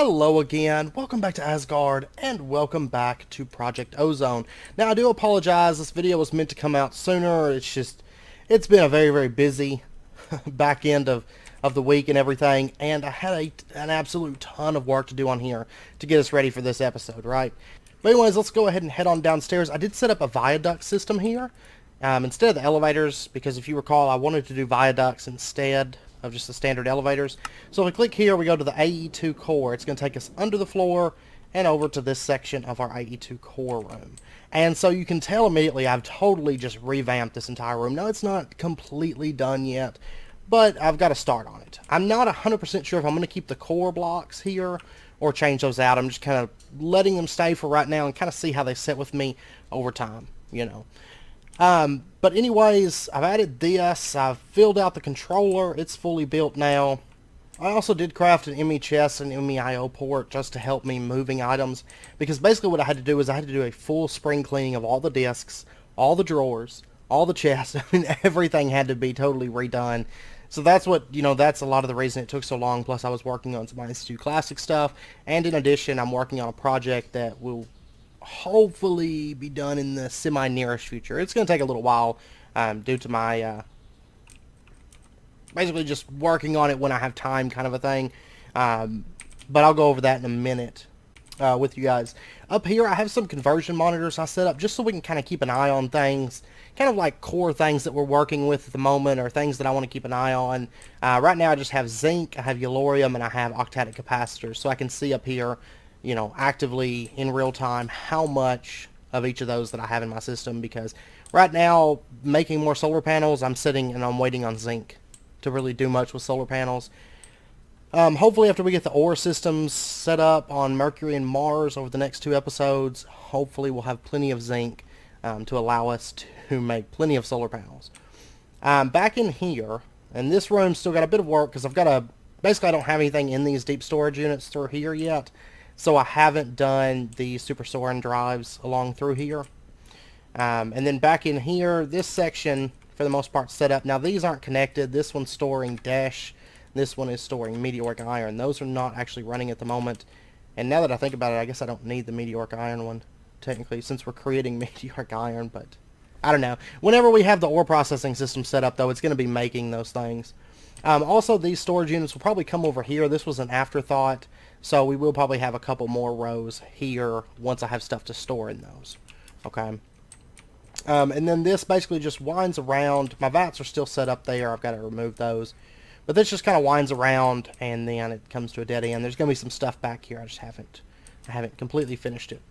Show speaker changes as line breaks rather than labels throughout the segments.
Hello again, welcome back to Asgard, and welcome back to Project Ozone. Now I do apologize, this video was meant to come out sooner, it's been a very busy back end of the week and everything, and I had an absolute ton of work to do on here to get us ready for this episode, right? But anyways, let's go ahead and head on downstairs. I did set up a viaduct system here, instead of the elevators, because if you recall, I wanted to do viaducts instead of just the standard elevators. So if we click here, we go to the AE2 core. It's going to take us under the floor and over to this section of our AE2 core room. And so you can tell immediately I've totally just revamped this entire room. Now it's not completely done yet, but I've got to start on it. I'm not 100% sure if I'm going to keep the core blocks here or change those out. I'm just kind of letting them stay for right now and kind of see how they sit with me over time, you know. But anyways, I've added this, I've filled out the controller, it's fully built now. I also did craft an ME chest and ME IO port just to help me moving items, because basically what I had to do is I had to do a full spring cleaning of all the discs, all the drawers, all the chests. I mean, everything had to be totally redone. So that's what, that's a lot of the reason it took so long, plus I was working on some Institute Classic stuff, and in addition, I'm working on a project that will hopefully be done in the semi-nearest future. It's going to take a little while due to my basically just working on it when I have time kind of a thing. But I'll go over that in a minute with you guys. Up here I have some conversion monitors I set up just so we can kind of keep an eye on things, kind of like core things that we're working with at the moment or things that I want to keep an eye on. Right now I just have zinc, I have yellorium, and I have octadic capacitors, so I can see up here actively in real time how much of each of those that I have in my system, because right now making more solar panels, I'm sitting and I'm waiting on zinc to really do much with solar panels. Hopefully after we get the ore systems set up on Mercury and Mars over the next 2 episodes, hopefully we'll have plenty of zinc to allow us to make plenty of solar panels. Back in here, and this room's still got a bit of work because basically I don't have anything in these deep storage units through here yet. So I haven't done the Super Sorin drives along through here. And then back in here, this section, for the most part, set up. Now, these aren't connected. This one's storing Dash. This one is storing meteoric iron. Those are not actually running at the moment. And now that I think about it, I guess I don't need the meteoric iron one, technically, since we're creating meteoric iron. But I don't know. Whenever we have the ore processing system set up, though, it's going to be making those things. Also, these storage units will probably come over here. This was an afterthought. So we will probably have a couple more rows here once I have stuff to store in those. Okay. And then this basically just winds around. My vats are still set up there. I've got to remove those. But this just kind of winds around and then it comes to a dead end. There's going to be some stuff back here. I haven't completely finished it.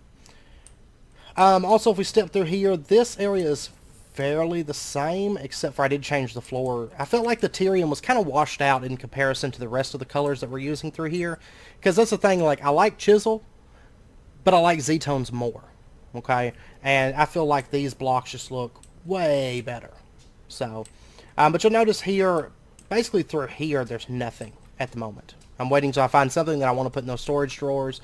Also, if we step through here, this area is fairly the same, except for I did change the floor. I felt like the Tyrium was kind of washed out in comparison to the rest of the colors that we're using through here. Because that's the thing, like, I like Chisel, but I like Z-Tones more. Okay? And I feel like these blocks just look way better. So, but you'll notice here, basically through here, there's nothing at the moment. I'm waiting till I find something that I want to put in those storage drawers.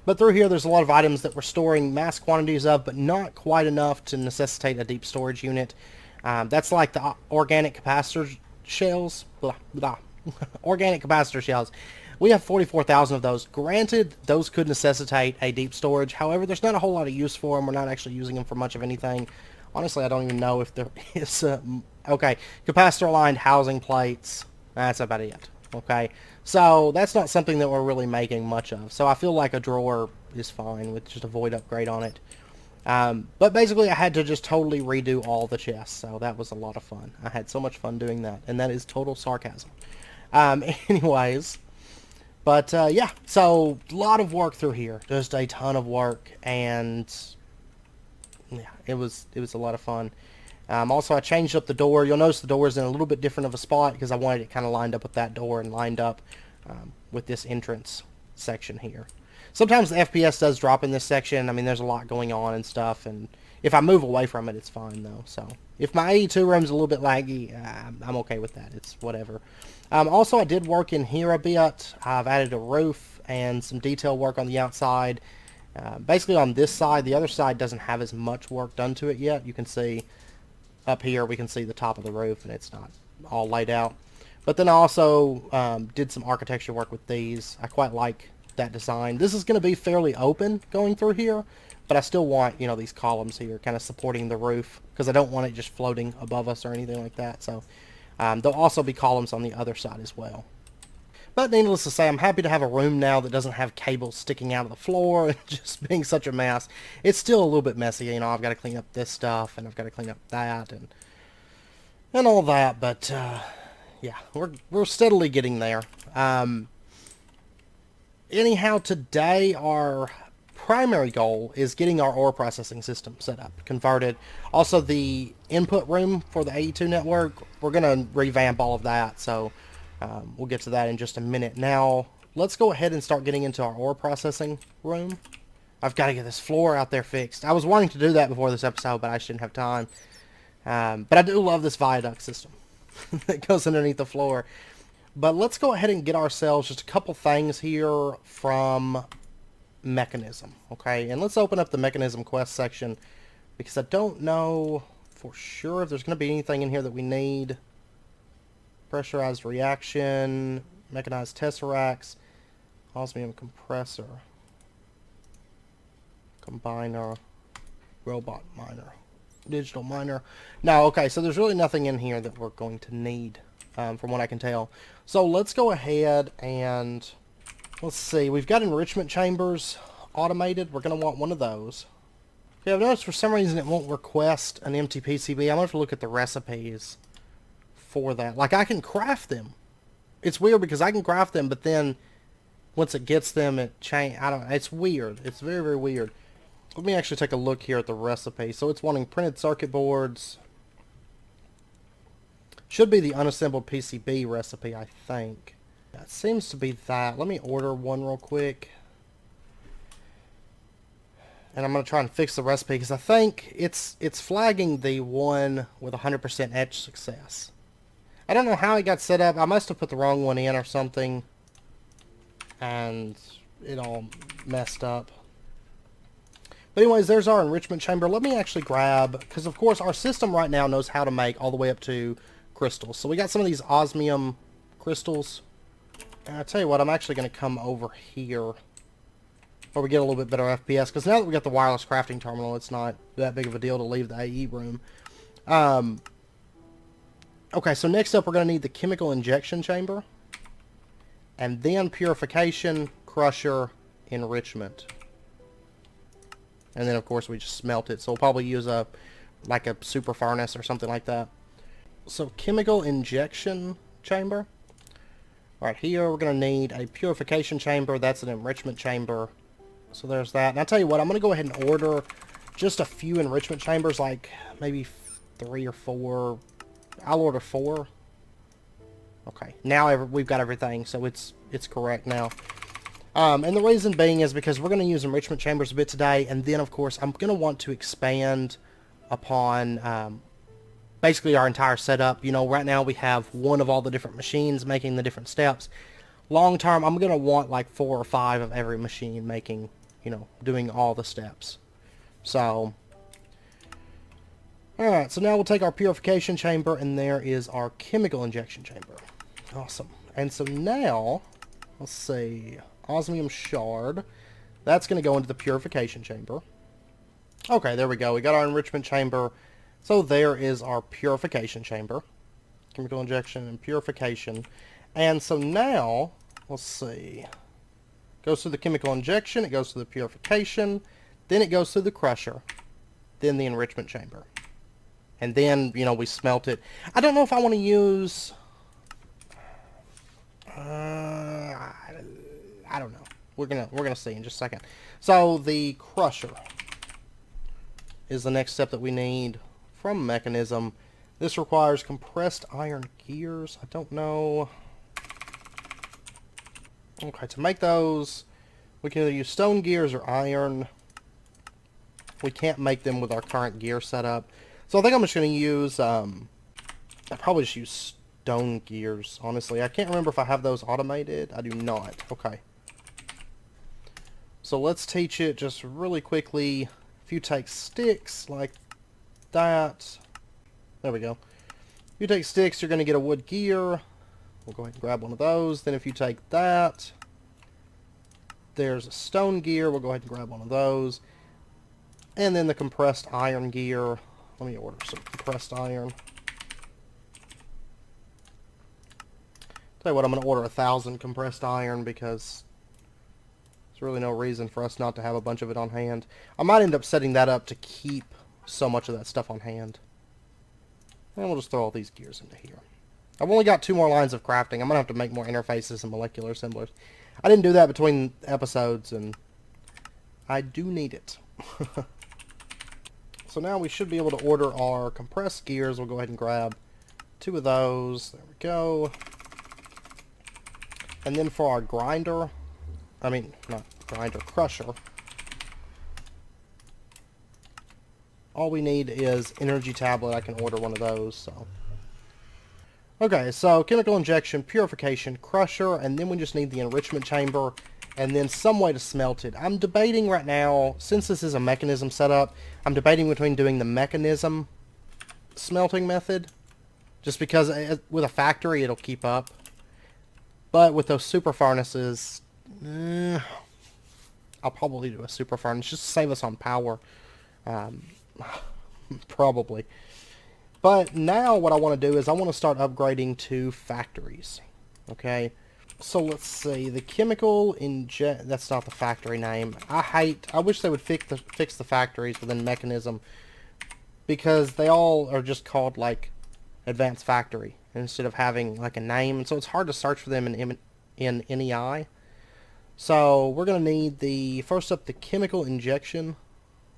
But through here, there's a lot of items that we're storing mass quantities of, but not quite enough to necessitate a deep storage unit. That's like the organic capacitor shells. Blah, blah. Organic capacitor shells. We have 44,000 of those. Granted, those could necessitate a deep storage. However, there's not a whole lot of use for them. We're not actually using them for much of anything. Honestly, I don't even know if there is... okay, capacitor-aligned housing plates. That's about it. Okay, so that's not something that we're really making much of. So I feel like a drawer is fine with just a void upgrade on it. But basically I had to just totally redo all the chests, so that was a lot of fun. I had so much fun doing that, and that is total sarcasm. Anyways, but yeah, so a lot of work through here, just a ton of work, and yeah, it was a lot of fun. Also, I changed up the door. You'll notice the door is in a little bit different of a spot because I wanted it kind of lined up with that door and lined up with this entrance section here. Sometimes the FPS does drop in this section. I mean, there's a lot going on and stuff, and if I move away from it, it's fine, though. So, if my AE2 room's a little bit laggy, I'm okay with that. It's whatever. Also, I did work in here a bit. I've added a roof and some detail work on the outside. Basically, on this side, the other side doesn't have as much work done to it yet. You can see... up here we can see the top of the roof and it's not all laid out. But then I also did some architecture work with these. I quite like that design. This is going to be fairly open going through here, but I still want, you know, these columns here kind of supporting the roof because I don't want it just floating above us or anything like that. So there'll also be columns on the other side as well. But needless to say, I'm happy to have a room now that doesn't have cables sticking out of the floor and just being such a mess. It's still a little bit messy, you know, I've got to clean up this stuff and I've got to clean up that and all that, but yeah, we're steadily getting there. Anyhow, today our primary goal is getting our ore processing system set up, converted. Also, the input room for the AE2 network, we're going to revamp all of that, so we'll get to that in just a minute. Now, let's go ahead and start getting into our ore processing room. I've got to get this floor out there fixed. I was wanting to do that before this episode, but I just didn't have time. But I do love this viaduct system that goes underneath the floor. But let's go ahead and get ourselves just a couple things here from Mechanism, okay? And let's open up the Mechanism quest section because I don't know for sure if there's going to be anything in here that we need. Pressurized reaction, mechanized tesseracts, osmium compressor, combiner, robot miner, digital miner. No, okay, so there's really nothing in here that we're going to need, from what I can tell. So let's go ahead and let's see. We've got enrichment chambers automated. We're going to want one of those. Okay, I've noticed for some reason it won't request an empty PCB. I'm going to have to look at the recipes for that. Like, I can craft them. It's weird because I can craft them, but then once it gets them, it change. I don't know. It's weird. It's very, very weird. Let me actually take a look here at the recipe. So it's wanting printed circuit boards. Should be the unassembled PCB recipe, I think. That seems to be that. Let me order one real quick. And I'm going to try and fix the recipe because I think it's flagging the one with 100% etch success. I don't know how it got set up. I must have put the wrong one in or something. And it all messed up. But anyways, there's our enrichment chamber. Let me actually grab, because of course our system right now knows how to make all the way up to crystals. So we got some of these osmium crystals. And I tell you what, I'm actually going to come over here where we get a little bit better FPS. Because now that we got the wireless crafting terminal, it's not that big of a deal to leave the AE room. Okay, so next up we're going to need the chemical injection chamber. And then purification, crusher, enrichment. And then of course we just smelt it. So we'll probably use like a super furnace or something like that. So chemical injection chamber. Right here we're going to need a purification chamber. That's an enrichment chamber. So there's that. And I'll tell you what, I'm going to go ahead and order just a few enrichment chambers, like maybe 3 or 4. I'll order 4. Okay, now we've got everything, so it's correct now. And the reason being is because we're going to use enrichment chambers a bit today, and then of course I'm going to want to expand upon basically our entire setup. You know, right now we have one of all the different machines making the different steps. Long term, I'm going to want like 4 or 5 of every machine making, you know, doing all the steps. So, alright, so now we'll take our purification chamber, and there is our chemical injection chamber. Awesome. And so now, let's see, osmium shard. That's going to go into the purification chamber. Okay, there we go. We got our enrichment chamber. So there is our purification chamber. Chemical injection and purification. And so now, let's see. Goes through the chemical injection, it goes through the purification, then it goes through the crusher, then the enrichment chamber. And then, you know, we smelt it. I don't know if I want to use... I don't know. We're gonna see in just a second. So the crusher is the next step that we need from Mechanism. This requires compressed iron gears. I don't know. Okay, to make those, we can either use stone gears or iron. We can't make them with our current gear setup. So I think I'm just going to use, I'll probably just use stone gears, honestly. I can't remember if I have those automated. I do not. Okay. So let's teach it just really quickly. If you take sticks like that, there we go. If you take sticks, you're going to get a wood gear. We'll go ahead and grab one of those. Then if you take that, There's a stone gear. We'll go ahead and grab one of those. And then the compressed iron gear. Let me order some compressed iron. Tell you what, I'm going to order 1,000 compressed iron because there's really no reason for us not to have a bunch of it on hand. I might end up setting that up to keep so much of that stuff on hand. And we'll just throw all these gears into here. I've only got 2 more lines of crafting. I'm going to have to make more interfaces and molecular assemblers. I didn't do that between episodes, and I do need it. So now we should be able to order our compressed gears. We'll go ahead and grab 2 of those. There we go. And then for our grinder, crusher, all we need is energy tablet. I can order one of those, so. Okay, so chemical injection, purification, crusher, and then we just need the enrichment chamber, and then some way to smelt it. I'm debating right now, since this is a mechanism setup, I'm debating between doing the mechanism smelting method, just because with a factory it'll keep up. But with those super furnaces, I'll probably do a super furnace just to save us on power. Probably. But now what I want to do is I want to start upgrading to factories. Okay? So let's see. The chemical inject... That's not the factory name. I wish they would fix the factories within mechanism. Because they all are just called, like, advanced factory, instead of having, like, a name. And so it's hard to search for them in NEI. So we're going to need first up, the chemical injection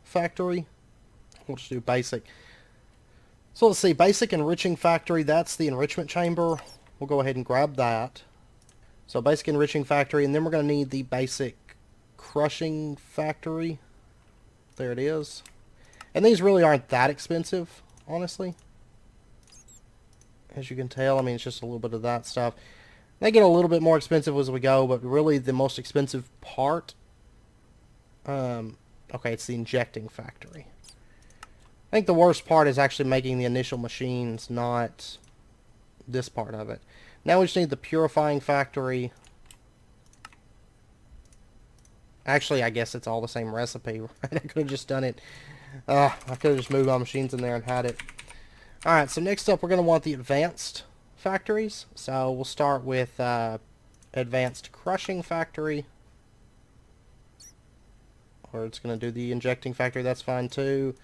factory. We'll just do basic. So let's see, basic enriching factory, that's the enrichment chamber. We'll go ahead and grab that. So basic enriching factory, and then we're going to need the basic crushing factory. There it is. And these really aren't that expensive, honestly. As you can tell, I mean, it's just a little bit of that stuff. They get a little bit more expensive as we go, but really the most expensive part... okay, it's the injecting factory. I think the worst part is actually making the initial machines, not this part of it. Now we just need the purifying factory. Actually, I guess it's all the same recipe, right? I could have just done it. I could have just moved my machines in there and had it. Alright, so next up we're going to want the advanced factories. So we'll start with advanced crushing factory. Or it's going to do the injecting factory, that's fine too.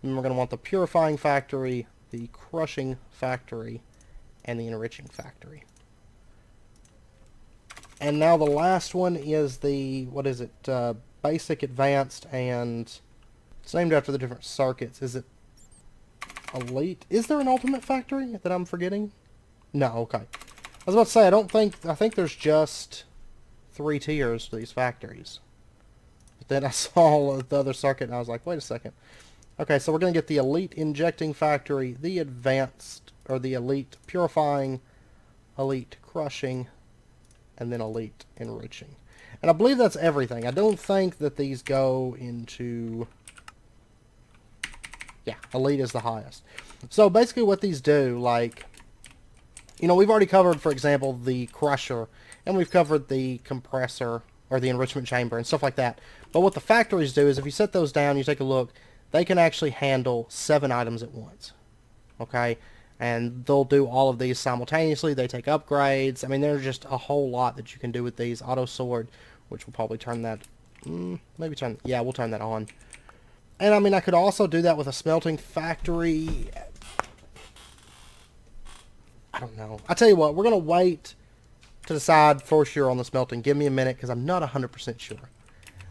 Then we're going to want the purifying factory, the crushing factory, and the enriching factory. And now the last one is the, what is it, basic, advanced, and it's named after the different circuits. Is it elite? Is there an ultimate factory that I'm forgetting? No, okay. I was about to say, I think there's just 3 tiers for these factories. But then I saw the other circuit and I was like, wait a second. Okay, so we're going to get the elite injecting factory, the advanced, or the elite purifying, elite crushing, and then elite enriching. And I believe that's everything. I don't think that these go into... Yeah, elite is the highest. So basically what these do, like... You know, we've already covered, for example, the crusher, and we've covered the compressor, or the enrichment chamber, and stuff like that. But what the factories do is if you set those down, you take a look, they can actually handle 7 items at once. Okay? And they'll do all of these simultaneously. They take upgrades. I mean, there's just a whole lot that you can do with these. Auto sword, which will probably turn that... yeah, we'll turn that on. And I mean, I could also do that with a smelting factory. I don't know. I tell you what, we're going to wait to decide for sure on the smelting. Give me a minute, because I'm not 100% sure.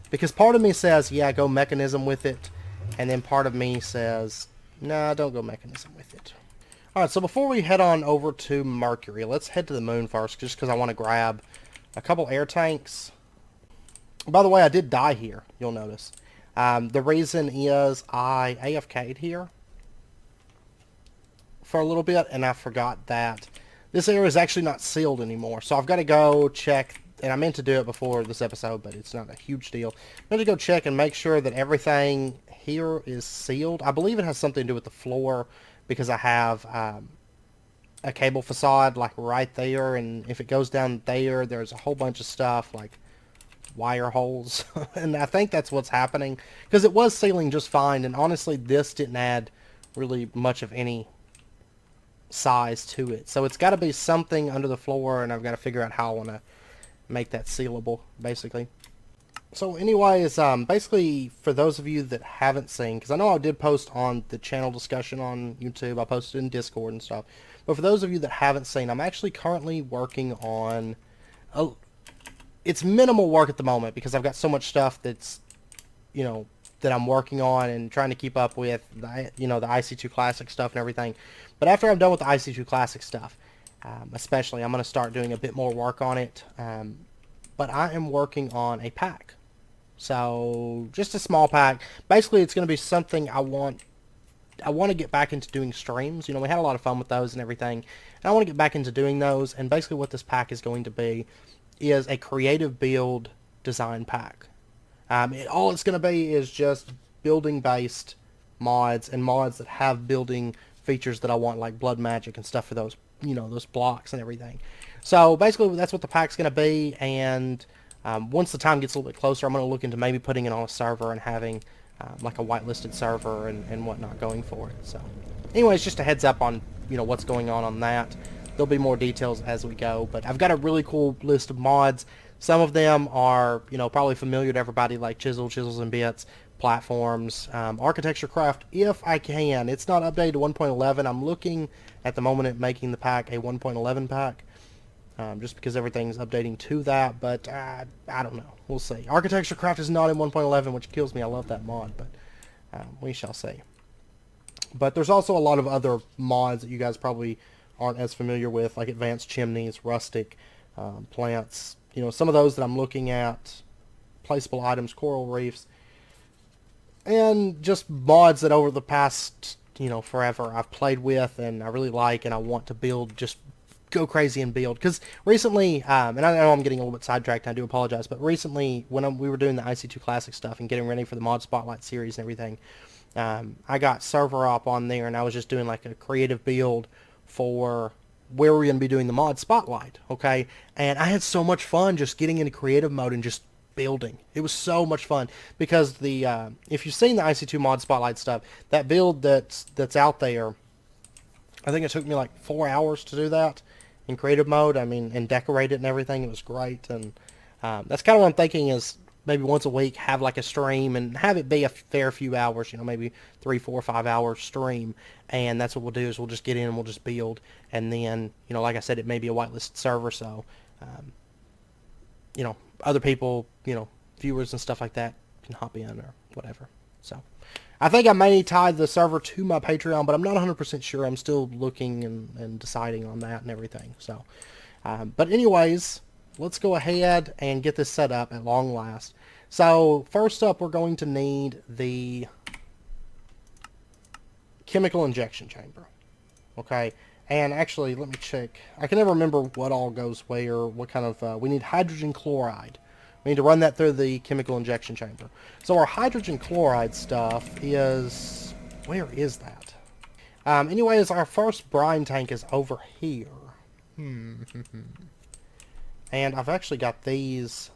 Because part of me says, yeah, go mechanism with it. And then part of me says, nah, don't go mechanism with it. Alright, so before we head on over to Mercury, let's head to the moon first, just because I want to grab a couple air tanks. By the way, I did die here, you'll notice. The reason is I AFK'd here for a little bit, and I forgot that this area is actually not sealed anymore. So I've got to go check, and I meant to do it before this episode, but it's not a huge deal. I'm going to go check and make sure that everything here is sealed. I believe it has something to do with the floor, because I have a cable facade like right there, and if it goes down there, there's a whole bunch of stuff like wire holes. And I think that's what's happening, because it was sealing just fine, and honestly this didn't add really much of any size to it. So it's got to be something under the floor, and I've got to figure out how I want to make that sealable, basically. So anyways, basically, for those of you that haven't seen, because I know I did post on the channel discussion on YouTube, I posted in Discord and stuff, but for those of you that haven't seen, I'm actually currently working on, it's minimal work at the moment, because I've got so much stuff that's, you know, that I'm working on and trying to keep up with, the, you know, the IC2 Classic stuff and everything. But after I'm done with the IC2 Classic stuff, especially, I'm going to start doing a bit more work on it. But I am working on a pack. So just a small pack. Basically, it's going to be something I want to get back into doing streams. You know, we had a lot of fun with those and everything. And I want to get back into doing those. And basically what this pack is going to be is a creative build design pack. All it's going to be is just building-based mods, and mods that have building features that I want, like blood magic and stuff for those, you know, those blocks and everything. So basically that's what the pack's going to be, and once the time gets a little bit closer, I'm going to look into maybe putting it on a server and having like a whitelisted server and whatnot going for it. So anyways, just a heads up on, you know, what's going on that. There'll be more details as we go, but I've got a really cool list of mods. Some of them are, you know, probably familiar to everybody, like Chisels and Bits, Platforms, Architecture Craft, if I can. It's not updated to 1.11. I'm looking at the moment at making the pack a 1.11 pack, just because everything's updating to that, but I don't know. We'll see. Architecture Craft is not in 1.11, which kills me. I love that mod, but we shall see. But there's also a lot of other mods that you guys probably aren't as familiar with, like Advanced Chimneys, Rustic, Plants, you know, some of those that I'm looking at, placeable items, coral reefs, and just mods that over the past, you know, forever I've played with and I really like, and I want to build, just go crazy and build. Because recently, and I know I'm getting a little bit sidetracked, and I do apologize, but recently when we were doing the IC2 Classic stuff and getting ready for the Mod Spotlight series and everything, I got server up on there, and I was just doing like a creative build for where we're going to be doing the Mod Spotlight, okay? And I had so much fun just getting into creative mode and just building. It was so much fun, because the if you've seen the IC2 Mod Spotlight stuff, that build that's out there, I think it took me like 4 hours to do that in creative mode. I mean, and decorate it and everything. It was great, and that's kind of what I'm thinking, is maybe once a week have like a stream and have it be a fair few hours, you know, maybe 3, 4, 5 hour stream. And that's what we'll do, is we'll just get in and we'll just build. And then, you know, like I said, it may be a whitelisted server, so, you know, other people, you know, viewers and stuff like that can hop in or whatever. So I think I may tie the server to my Patreon, but I'm not 100% sure. I'm still looking and deciding on that and everything. So, but anyways, let's go ahead and get this set up at long last. So first up, we're going to need the chemical injection chamber. Okay, and actually, let me check. I can never remember what all goes where, what kind of, we need hydrogen chloride. We need to run that through the chemical injection chamber. So our hydrogen chloride stuff is, where is that? Anyways, our first brine tank is over here. And I've actually got these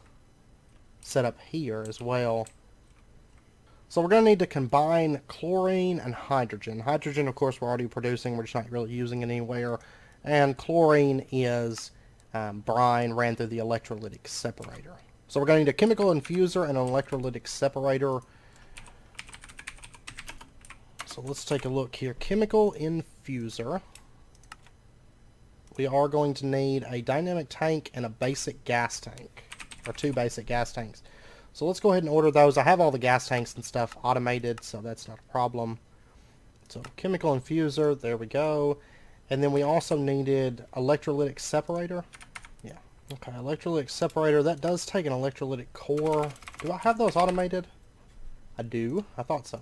set up here as well. So we're going to need to combine chlorine and hydrogen. Hydrogen, of course, we're already producing. We're just not really using it anywhere. And chlorine is brine ran through the electrolytic separator. So we're going to need a chemical infuser and an electrolytic separator. So let's take a look here. Chemical infuser. We are going to need a dynamic tank and a basic gas tank, or 2 basic gas tanks. So let's go ahead and order those. I have all the gas tanks and stuff automated, so that's not a problem. So chemical infuser, there we go. And then we also needed electrolytic separator. Yeah, okay, electrolytic separator. That does take an electrolytic core. Do I have those automated? I do. I thought so.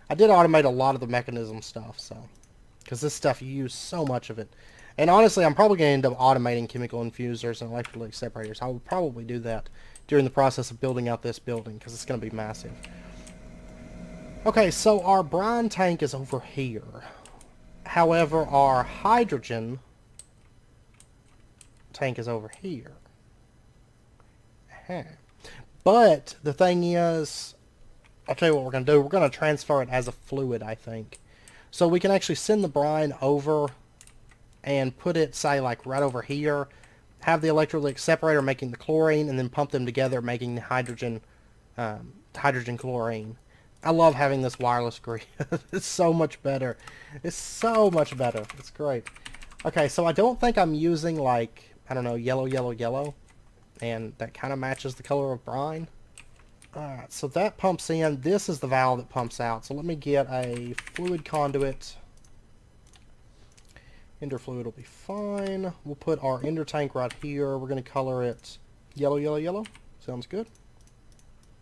I did automate a lot of the mechanism stuff, so, because this stuff, you use so much of it. And honestly, I'm probably going to end up automating chemical infusers and electrolytic separators. I will probably do that during the process of building out this building, because it's going to be massive. Okay, so our brine tank is over here. However, our hydrogen tank is over here. But the thing is, I'll tell you what we're going to do. We're going to transfer it as a fluid, I think. So we can actually send the brine over and put it, say, like right over here. Have the electrolytic separator making the chlorine, and then pump them together, making the hydrogen chlorine. I love having this wireless grid. It's so much better. It's so much better. It's great. Okay, so I don't think I'm using, like, I don't know, yellow, yellow, yellow. And that kind of matches the color of brine. Alright, so that pumps in. This is the valve that pumps out. So let me get a fluid conduit. Ender fluid will be fine. We'll put our ender tank right here. We're going to color it yellow, yellow, yellow. Sounds good.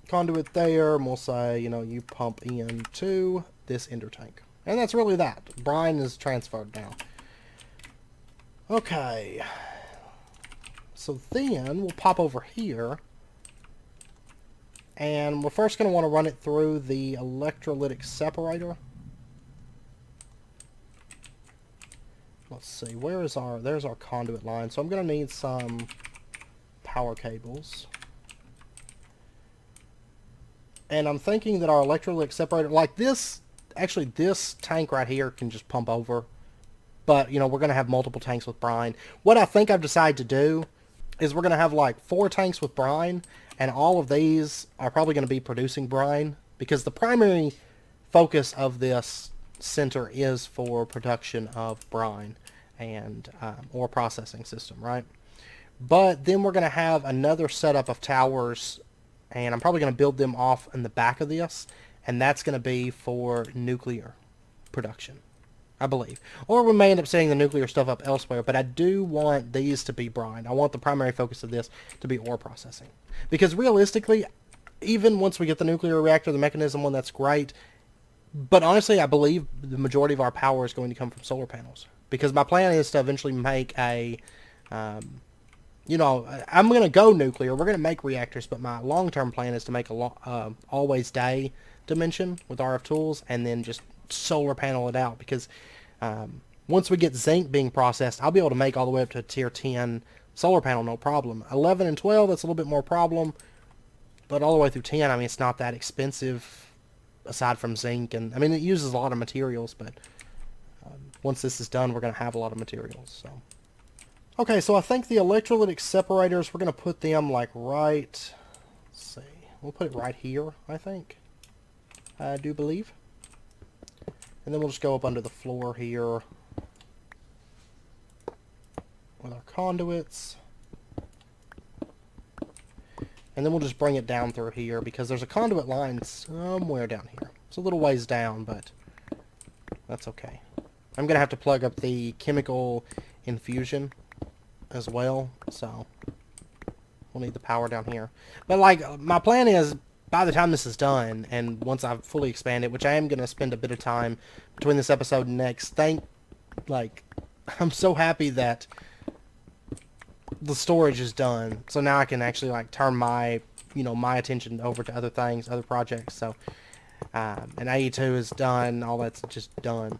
Conduit there, and we'll say, you know, you pump into this ender tank. And that's really that. Brine is transferred now. Okay. So then we'll pop over here. And we're first going to want to run it through the electrolytic separator. Let's see, there's our conduit line. So I'm going to need some power cables. And I'm thinking that our electrolytic separator, like this, actually this tank right here can just pump over. But, you know, we're going to have multiple tanks with brine. What I think I've decided to do is we're going to have like 4 tanks with brine, and all of these are probably going to be producing brine, because the primary focus of this center is for production of brine and ore processing system, right? But then we're going to have another setup of towers, and I'm probably going to build them off in the back of this, and that's going to be for nuclear production, I believe. Or we may end up setting the nuclear stuff up elsewhere, but I do want these to be brine. I want the primary focus of this to be ore processing. Because realistically, even once we get the nuclear reactor, the mechanism one, that's great. But honestly, I believe the majority of our power is going to come from solar panels. Because my plan is to eventually make a, you know, I'm going to go nuclear. We're going to make reactors, but my long-term plan is to make a always day dimension with RF tools, and then just solar panel it out. Because once we get zinc being processed, I'll be able to make all the way up to a tier 10 solar panel, no problem. 11 and 12, that's a little bit more problem. But all the way through 10, I mean, it's not that expensive aside from zinc. And I mean, it uses a lot of materials, but once this is done, we're going to have a lot of materials. So, okay, so I think the electrolytic separators, we're going to put them like right, let's see, we'll put it right here, I think. I do believe. And then we'll just go up under the floor here with our conduits. And then we'll just bring it down through here, because there's a conduit line somewhere down here. It's a little ways down, but that's okay. I'm going to have to plug up the chemical infusion as well, so we'll need the power down here. But like, my plan is, by the time this is done, and once I've fully expanded, which I am going to spend a bit of time between this episode and next, I'm so happy that the storage is done. So now I can actually like turn my, you know, my attention over to other things, other projects. So, and AE2 is done. All that's just done.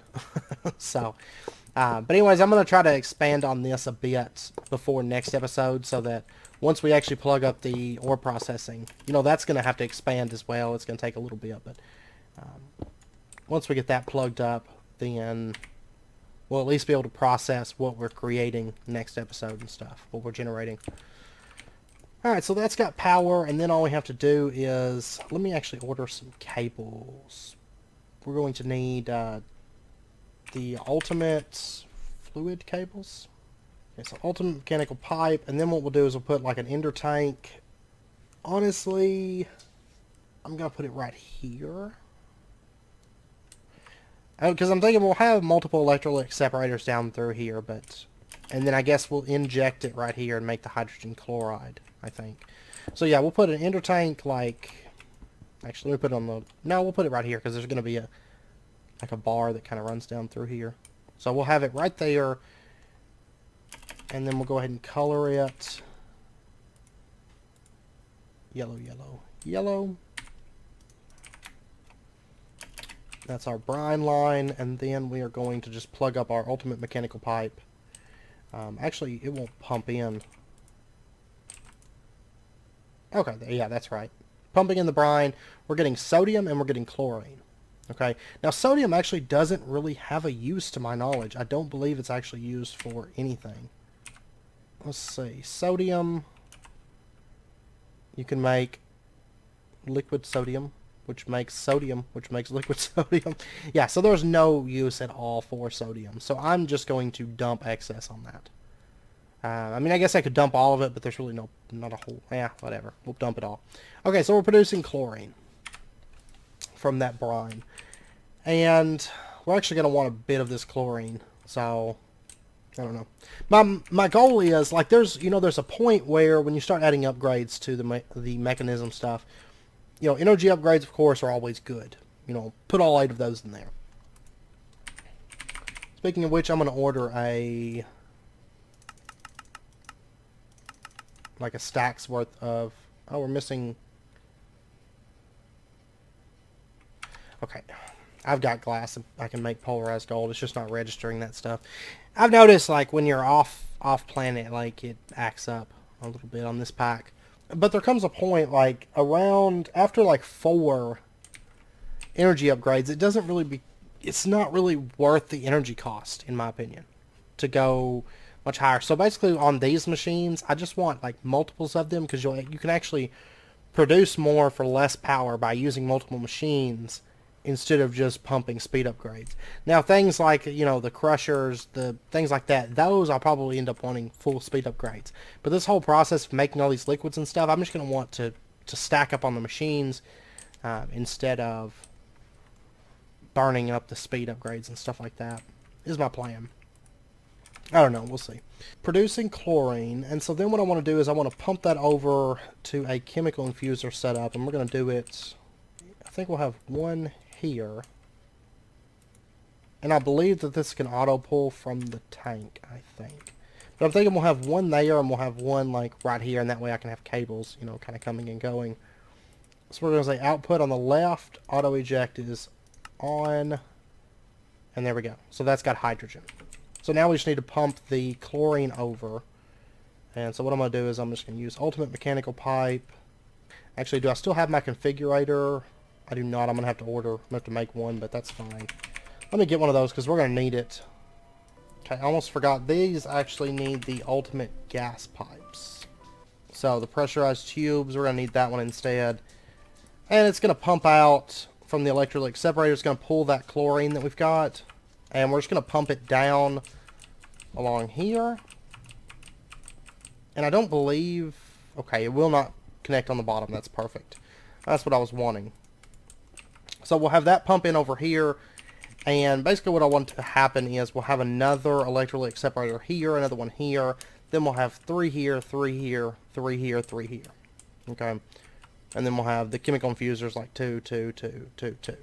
So, but anyways, I'm going to try to expand on this a bit before next episode, so that once we actually plug up the ore processing, you know, that's going to have to expand as well. It's going to take a little bit, but once we get that plugged up, then we'll at least be able to process what we're creating next episode and stuff, what we're generating. Alright, so that's got power, and then all we have to do is, let me actually order some cables. We're going to need the ultimate fluid cables. Okay, so ultimate mechanical pipe, and then what we'll do is we'll put like an ender tank. Honestly, I'm going to put it right here. Because I'm thinking we'll have multiple electrolytic separators down through here, but... And then I guess we'll inject it right here and make the hydrogen chloride, I think. So yeah, we'll put an ender tank like... Actually, let me put it on the... No, we'll put it right here, because there's going to be a bar that kind of runs down through here. So we'll have it right there. And then we'll go ahead and color it. Yellow, yellow, yellow. That's our brine line, and then we are going to just plug up our ultimate mechanical pipe. Actually, it won't pump in. Okay, yeah, that's right. Pumping in the brine, we're getting sodium and we're getting chlorine. Okay, now sodium actually doesn't really have a use to my knowledge. I don't believe it's actually used for anything. Let's see, sodium, you can make liquid sodium, which makes sodium, which makes liquid sodium. Yeah, so there's no use at all for sodium. So I'm just going to dump excess on that. I mean, I guess I could dump all of it, but there's really not a whole... Yeah, whatever. We'll dump it all. Okay, so we're producing chlorine from that brine. And we're actually going to want a bit of this chlorine. So, I don't know. My goal is, like, there's a point where when you start adding upgrades to the mechanism stuff, energy upgrades, of course, are always good. Put all 8 of those in there. Speaking of which, I'm going to order a stack's worth of... Oh, we're missing... Okay. I've got glass. I can make polarized gold. It's just not registering that stuff. I've noticed, like, when you're off planet, like, it acts up a little bit on this pack. But there comes a point, like, after, like, 4 energy upgrades, it doesn't really it's not really worth the energy cost, in my opinion, to go much higher. So basically on these machines, I just want like multiples of them, because you can actually produce more for less power by using multiple machines instead of just pumping speed upgrades. Now things like, the crushers, the things like that, those I'll probably end up wanting full speed upgrades. But this whole process of making all these liquids and stuff, I'm just going to want to stack up on the machines instead of burning up the speed upgrades and stuff like that, is my plan. I don't know, we'll see. Producing chlorine, and so then what I want to do is I want to pump that over to a chemical infuser setup, and we're going to do it, I think we'll have one here. And I believe that this can auto pull from the tank, I think. But I'm thinking we'll have one there, and we'll have one like right here, and that way I can have cables, kind of coming and going. So we're going to say output on the left, auto eject is on, and there we go. So that's got hydrogen. So now we just need to pump the chlorine over. And so what I'm going to do is I'm just going to use ultimate mechanical pipe. Actually, do I still have my configurator? I do not. I'm going to have to order. I'm going to have to make one, but that's fine. Let me get one of those because we're going to need it. Okay, I almost forgot. These actually need the ultimate gas pipes. So the pressurized tubes, we're going to need that one instead. And it's going to pump out from the electrolytic separator. It's going to pull that chlorine that we've got. And we're just going to pump it down along here. And I don't believe... Okay, it will not connect on the bottom. That's perfect. That's what I was wanting. So we'll have that pump in over here. And basically what I want to happen is we'll have another electrolytic separator here, another one here. Then we'll have 3 here, 3 here, 3 here, 3 here. Okay. And then we'll have the chemical infusers like 2, 2, 2, 2, 2.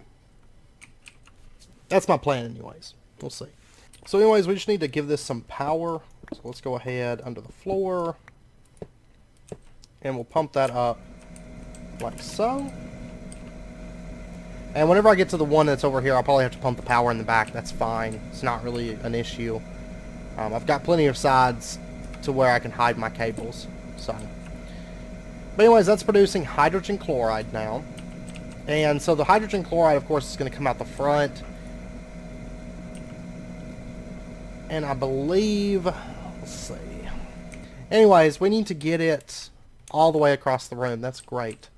That's my plan anyways. We'll see. So anyways, we just need to give this some power. So let's go ahead under the floor. And we'll pump that up like so. And whenever I get to the one that's over here, I'll probably have to pump the power in the back. That's fine. It's not really an issue. I've got plenty of sides to where I can hide my cables. So, but anyways, that's producing hydrogen chloride now. And so the hydrogen chloride, of course, is going to come out the front. And I believe, let's see. Anyways, we need to get it all the way across the room. That's great.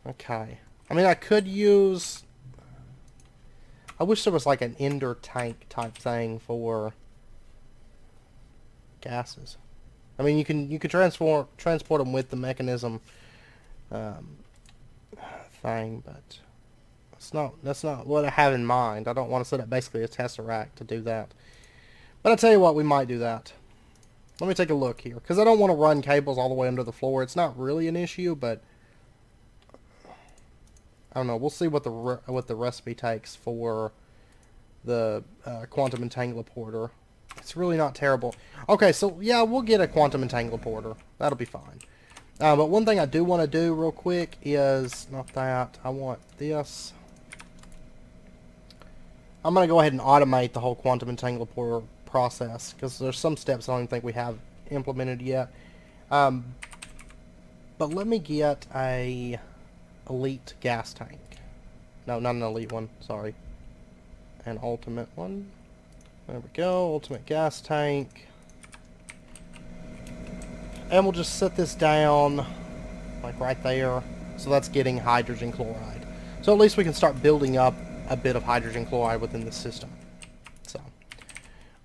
Okay. I mean, I could use... I wish there was like an ender tank type thing for gases. I mean, you can transport them with the mechanism thing, but that's not what I have in mind. I don't want to set up basically a tesseract to do that. But I tell you what, we might do that. Let me take a look here, because I don't want to run cables all the way under the floor. It's not really an issue, but I don't know. We'll see what the recipe takes for the quantum entangler. It's really not terrible. Okay, so yeah, we'll get a quantum entangler. That'll be fine. But one thing I do want to do real quick is, not that, I want this. I'm going to go ahead and automate the whole quantum entangler process, because there's some steps I don't even think we have implemented yet. But But let me get a elite gas tank. No, not an elite one, sorry. An ultimate one. There we go, ultimate gas tank. And we'll just set this down, like right there. So that's getting hydrogen chloride. So at least we can start building up a bit of hydrogen chloride within the system. So,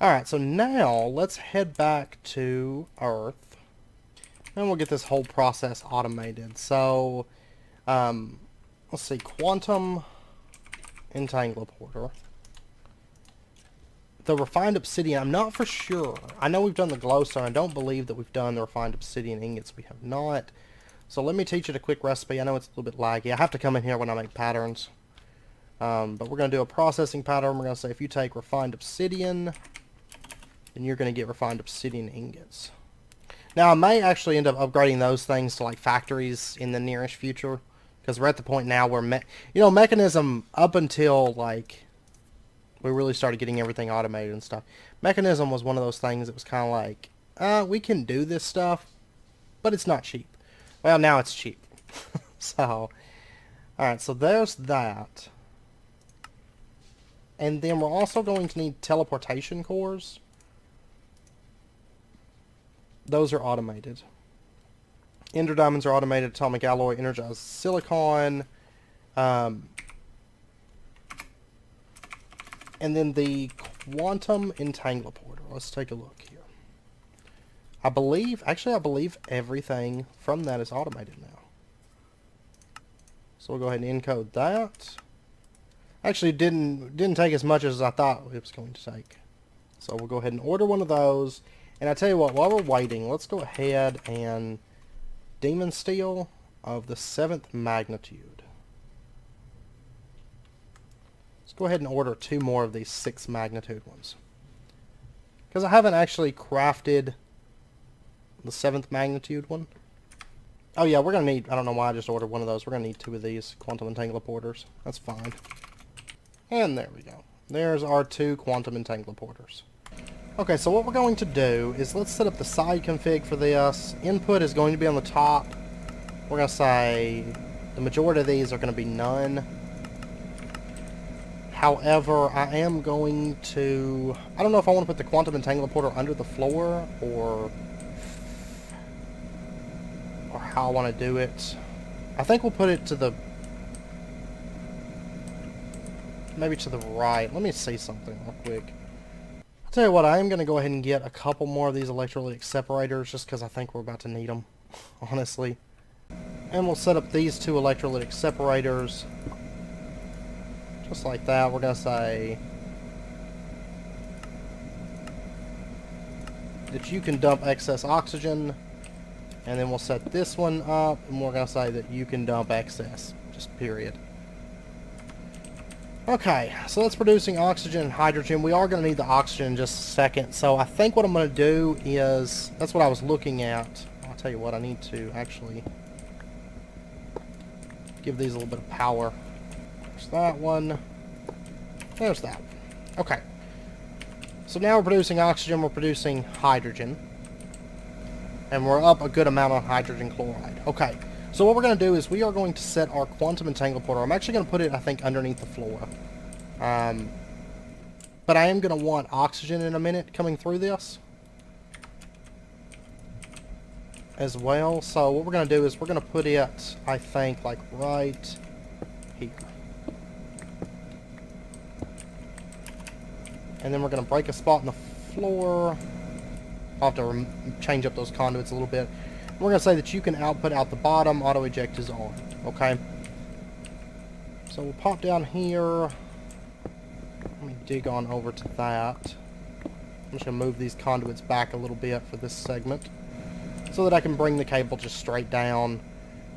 alright, so now let's head back to Earth. And we'll get this whole process automated. So, let's see, quantum entangloporter. The refined obsidian, I'm not for sure. I know we've done the glowstone. I don't believe that we've done the refined obsidian ingots. We have not. So let me teach it a quick recipe. I know it's a little bit laggy. I have to come in here when I make patterns. But we're going to do a processing pattern. We're going to say if you take refined obsidian, then you're going to get refined obsidian ingots. Now I may actually end up upgrading those things to like factories in the nearest future. Because we're at the point now where, Mechanism, up until like we really started getting everything automated and stuff. Mechanism was one of those things that was kind of like, we can do this stuff, but it's not cheap. Well, now it's cheap. So, alright, so there's that. And then we're also going to need teleportation cores. Those are automated. Ender diamonds are automated, atomic alloy, energized silicon. And then the quantum entangloporter. Let's take a look here. I believe everything from that is automated now. So we'll go ahead and encode that. Actually, didn't take as much as I thought it was going to take. So we'll go ahead and order one of those. And I tell you what, while we're waiting, let's go ahead and demon steel of the 7th magnitude. Go ahead and order 2 more of these 6 magnitude ones. Because I haven't actually crafted the 7th magnitude one. Oh yeah, we're going to need, I don't know why I just ordered one of those. We're going to need 2 of these quantum entangloporters. That's fine. And there we go. There's our 2 quantum entangloporters. Okay, so what we're going to do is let's set up the side config for this. Input is going to be on the top. We're going to say the majority of these are going to be none. However, I am going to... I don't know if I want to put the quantum entangloporter under the floor or how I want to do it. I think we'll put it to the... maybe to the right. Let me see something real quick. I'll tell you what, I am going to go ahead and get a couple more of these electrolytic separators just because I think we're about to need them, honestly. And we'll set up these 2 electrolytic separators. Just like that. We're going to say that you can dump excess oxygen. And then we'll set this one up. And we're going to say that you can dump excess. Just period. Okay. So that's producing oxygen and hydrogen. We are going to need the oxygen in just a second. So I think what I'm going to do is... that's what I was looking at. I'll tell you what. I need to actually give these a little bit of power. There's that one. There's that one. Okay. So now we're producing oxygen, we're producing hydrogen. And we're up a good amount on hydrogen chloride. Okay. So what we're going to do is we are going to set our quantum entangloporter. I'm actually going to put it, I think, underneath the floor. But I am going to want oxygen in a minute coming through this as well. So what we're going to do is we're going to put it, I think, like right here. And then we're going to break a spot in the floor. I'll have to change up those conduits a little bit. We're going to say that you can output out the bottom. Auto eject is on. Okay. So we'll pop down here. Let me dig on over to that. I'm just going to move these conduits back a little bit for this segment, so that I can bring the cable just straight down.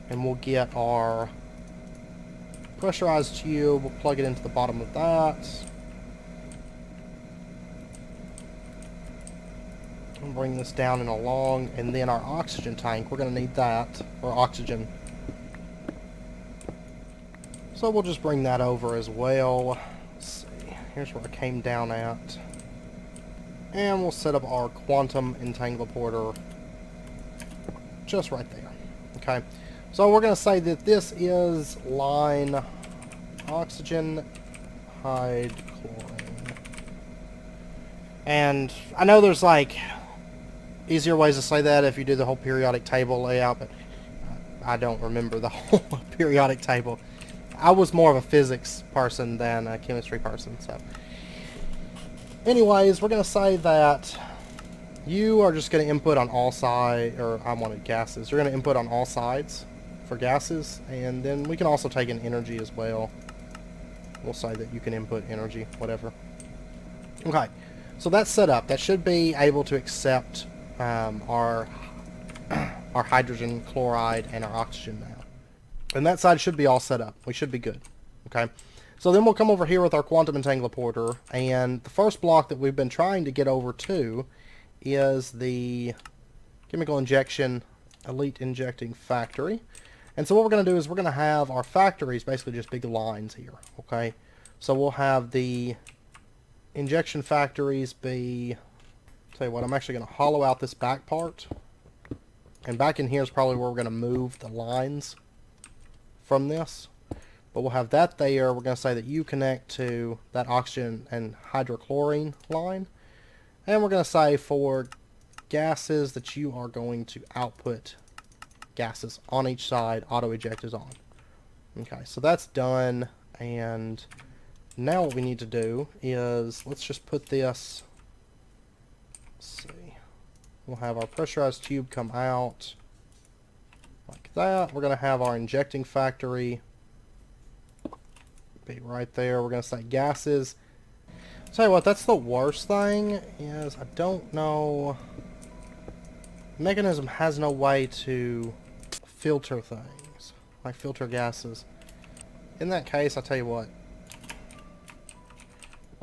And we'll get our pressurized tube. We'll plug it into the bottom of that. And bring this down and along, and then our oxygen tank, we're going to need that, or oxygen. So we'll just bring that over as well. Let's see, here's where I came down at. And we'll set up our quantum entangloporter just right there. Okay, so we're going to say that this is line oxygen hydrochlorine. And I know there's like easier ways to say that if you do the whole periodic table layout, but I don't remember the whole periodic table. I was more of a physics person than a chemistry person, so. Anyways, we're going to say that you are just going to input on all sides, or I wanted gases. You're going to input on all sides for gases, and then we can also take in energy as well. We'll say that you can input energy, whatever. Okay, so that's set up. That should be able to accept our hydrogen chloride and our oxygen now. And that side should be all set up. We should be good. Okay, so then we'll come over here with our quantum entangloporter, and the first block that we've been trying to get over to is the chemical injection elite injecting factory. And so what we're going to do is we're going to have our factories basically just big lines here. Okay, so we'll have the injection factories be, tell you what, I'm actually going to hollow out this back part, and back in here is probably where we're going to move the lines from this. But we'll have that there. We're going to say that you connect to that oxygen and hydrochlorine line. And we're going to say for gases that you are going to output gases on each side. Auto eject is on. Okay, so that's done. And now what we need to do is, let's just put this, let's see. We'll have our pressurized tube come out like that. We're going to have our injecting factory be right there. We're going to say gases. I'll tell you what, that's the worst thing, is I don't know, the mechanism has no way to filter things, like filter gases. In that case, I'll tell you what,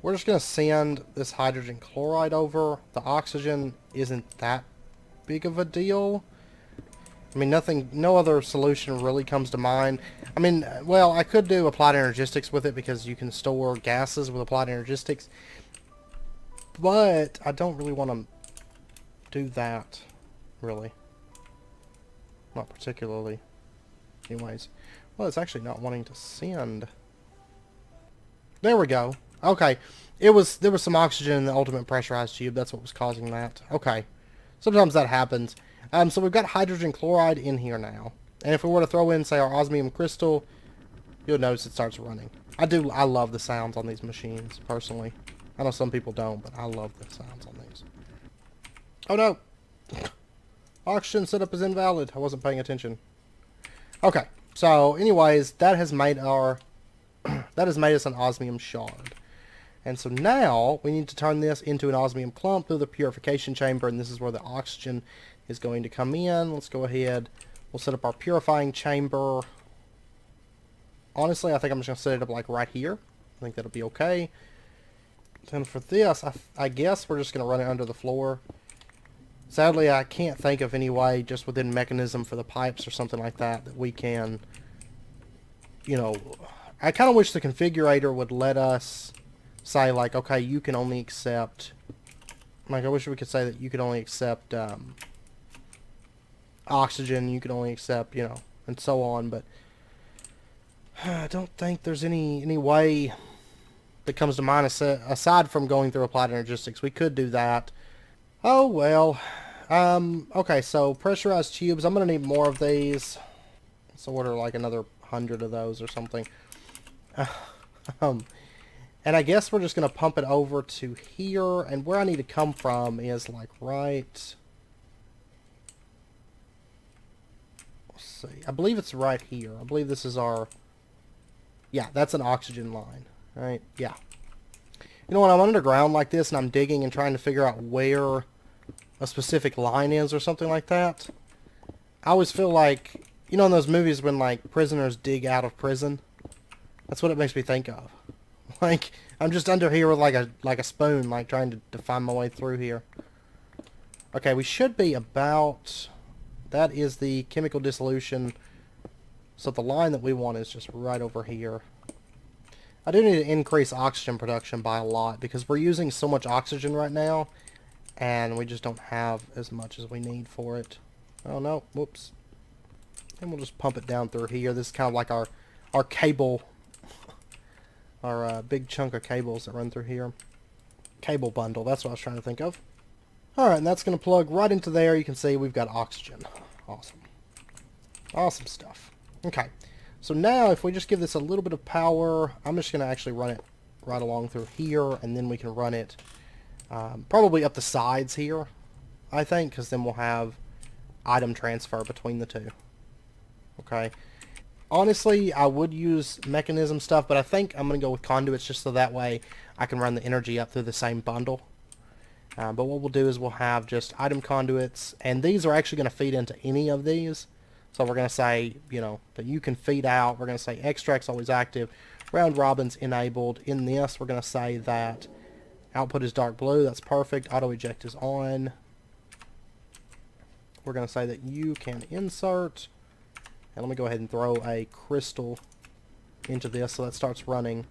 we're just going to send this hydrogen chloride over. The oxygen isn't that big of a deal. I mean, no other solution really comes to mind. I mean, well, I could do applied energistics with it because you can store gases with applied energistics. But I don't really want to do that, really. Not particularly. Anyways. Well, it's actually not wanting to send. There we go. Okay. There was some oxygen in the ultimate pressurized tube. That's what was causing that. Okay. Sometimes that happens. So we've got hydrogen chloride in here now. And if we were to throw in, say, our osmium crystal, you'll notice it starts running. I love the sounds on these machines, personally. I know some people don't, but I love the sounds on these. Oh no! Oxygen setup is invalid. I wasn't paying attention. Okay, so anyways, that has made our that has made us an osmium shard. And so now we need to turn this into an osmium clump through the purification chamber, and this is where the oxygen is going to come in. Let's go ahead. We'll set up our purifying chamber. Honestly, I think I'm just going to set it up like right here. I think that'll be okay. And for this, I guess we're just going to run it under the floor. Sadly, I can't think of any way just within mechanism for the pipes or something like that that we can, you know, I kind of wish the configurator would let us say, like, okay, you can only accept, like, I wish we could say that you could only accept oxygen, you can only accept, you know, and so on, but I don't think there's any way that comes to mind aside from going through applied energistics. We could do that. Oh, well. Okay, so pressurized tubes. I'm going to need more of these. Let's order like another 100 of those or something. And I guess we're just going to pump it over to here. And where I need to come from is like right... Let's see. I believe it's right here. I believe this is our... Yeah, that's an oxygen line. Right? Yeah. You know, when I'm underground like this and I'm digging and trying to figure out where a specific line is or something like that, I always feel like, you know, in those movies when, like, prisoners dig out of prison? That's what it makes me think of. Like, I'm just under here with, like a spoon, like, trying to find my way through here. Okay, we should be about... That is the chemical dissolution. So the line that we want is just right over here. I do need to increase oxygen production by a lot because we're using so much oxygen right now and we just don't have as much as we need for it. Oh no, whoops. And we'll just pump it down through here. This is kind of like our cable, our big chunk of cables that run through here. Cable bundle, that's what I was trying to think of. Alright, and that's going to plug right into there. You can see we've got oxygen. Awesome. Awesome stuff. Okay, so now if we just give this a little bit of power, I'm just going to actually run it right along through here, and then we can run it probably up the sides here, I think, because then we'll have item transfer between the two. Okay. Honestly, I would use mechanism stuff, but I think I'm going to go with conduits just so that way I can run the energy up through the same bundle. But what we'll do is we'll have just item conduits, and these are actually going to feed into any of these. So we're going to say, you know, that you can feed out. We're going to say extract's always active, round robin's enabled. In this, we're going to say that output is dark blue. That's perfect. Auto eject is on. We're going to say that you can insert. And let me go ahead and throw a crystal into this so that starts running.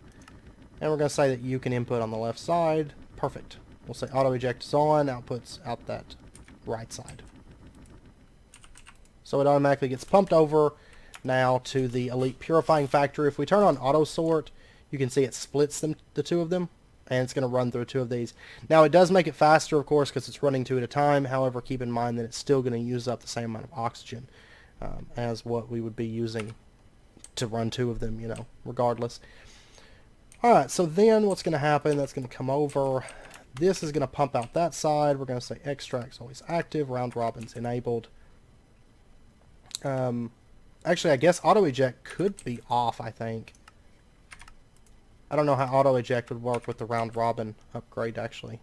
And we're going to say that you can input on the left side. Perfect. We'll say auto eject is on, outputs out that right side. So it automatically gets pumped over now to the Elite Purifying Factory. If we turn on auto sort, you can see it splits them, the two of them, and it's going to run through two of these. Now it does make it faster, of course, because it's running two at a time. However, keep in mind that it's still going to use up the same amount of oxygen as what we would be using to run two of them, you know, regardless. Alright, so then what's going to happen, that's going to come over. This is going to pump out that side. We're going to say extract's always active, round robin's enabled. Actually, I guess auto eject could be off, I think. I don't know how auto eject would work with the round robin upgrade, actually.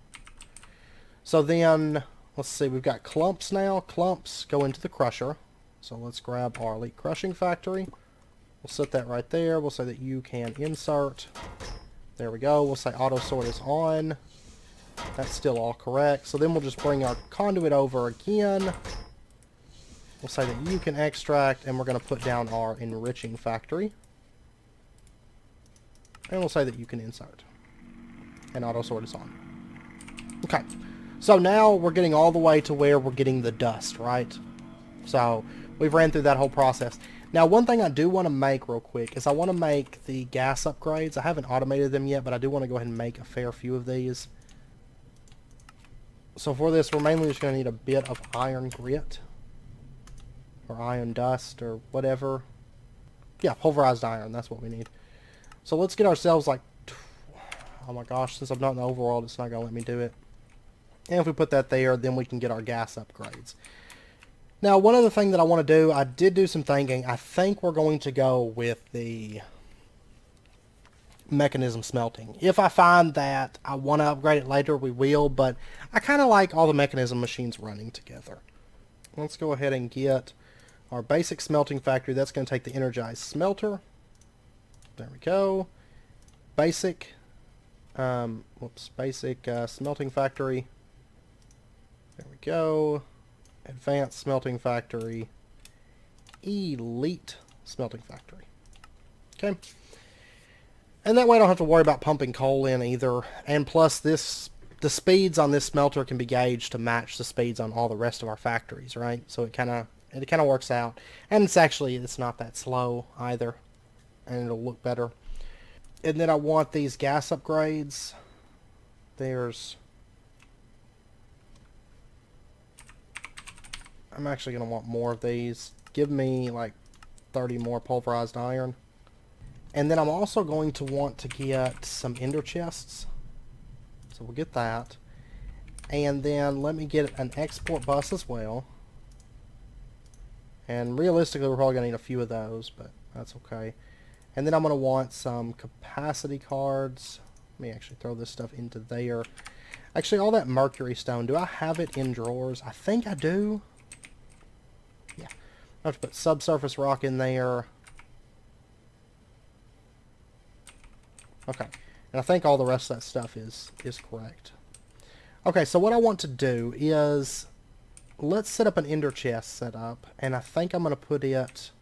So then, let's see, we've got clumps now. Clumps go into the crusher. So let's grab our Elite Crushing Factory. We'll set that right there. We'll say that you can insert. There we go. We'll say auto sort is on. That's still all correct. So then we'll just bring our conduit over again. We'll say that you can extract, and we're going to put down our enriching factory. And we'll say that you can insert. And auto sort is on. Okay. So now we're getting all the way to where we're getting the dust, right? So we've ran through that whole process. Now, one thing I do want to make real quick is I want to make the gas upgrades. I haven't automated them yet, but I do want to go ahead and make a fair few of these. So for this, we're mainly just going to need a bit of iron grit. Or iron dust, or whatever. Yeah, pulverized iron, that's what we need. So let's get ourselves like... Oh my gosh, since I'm not in the overworld, it's not going to let me do it. And if we put that there, then we can get our gas upgrades. Now, one other thing that I want to do, I did do some thinking. I think we're going to go with the mechanism smelting. If I find that I want to upgrade it later, we will, but I kind of like all the mechanism machines running together. Let's go ahead and get our basic smelting factory. That's going to take the energized smelter. There we go. Basic, basic smelting factory. There we go. Advanced smelting factory. Elite smelting factory. Okay. And that way I don't have to worry about pumping coal in either. And plus the speeds on this smelter can be gauged to match the speeds on all the rest of our factories, right? So it kind of works out. And it's not that slow either. And it'll look better. And then I want these gas upgrades. I'm actually going to want more of these. Give me like 30 more pulverized iron. And then I'm also going to want to get some ender chests. So we'll get that. And then let me get an export bus as well. And realistically, we're probably going to need a few of those, but that's okay. And then I'm going to want some capacity cards. Let me actually throw this stuff into there. Actually, all that mercury stone, do I have it in drawers? I think I do. Yeah. I have to put subsurface rock in there. Okay. And I think all the rest of that stuff is correct. Okay, so what I want to do is... Let's set up an ender chest setup. And I think I'm going to put it...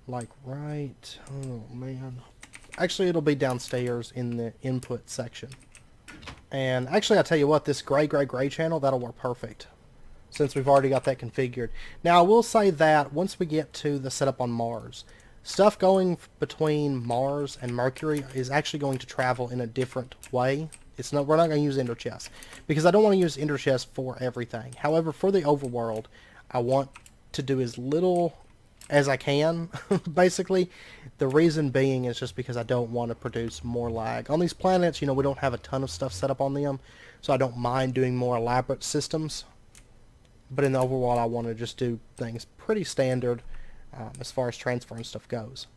like right... Oh, man. Actually, it'll be downstairs in the input section. And actually, I'll tell you what, this gray channel, that'll work perfect. since we've already got that configured. Now I will say that once we get to the setup on Mars, stuff going between Mars and Mercury is actually going to travel in a different way. We're not going to use ender chests because I don't want to use ender chests for everything. However, for the overworld, I want to do as little as I can, basically. The reason being is just because I don't want to produce more lag. On these planets, we don't have a ton of stuff set up on them, so I don't mind doing more elaborate systems. But in the overworld, I want to just do things pretty standard as far as transferring stuff goes.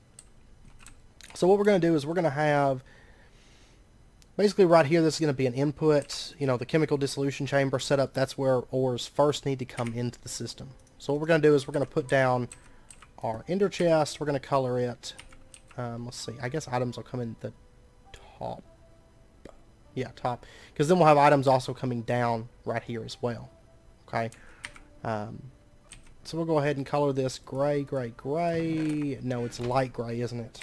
So what we're going to do is we're going to have, basically right here, this is going to be an input, the chemical dissolution chamber setup. That's where ores first need to come into the system. So what we're going to do is we're going to put down our ender chest. We're going to color it. Let's see. I guess items will come in the top. Yeah, top. Because then we'll have items also coming down right here as well. Okay. So we'll go ahead and color this gray, gray, gray. No, it's light gray, isn't it?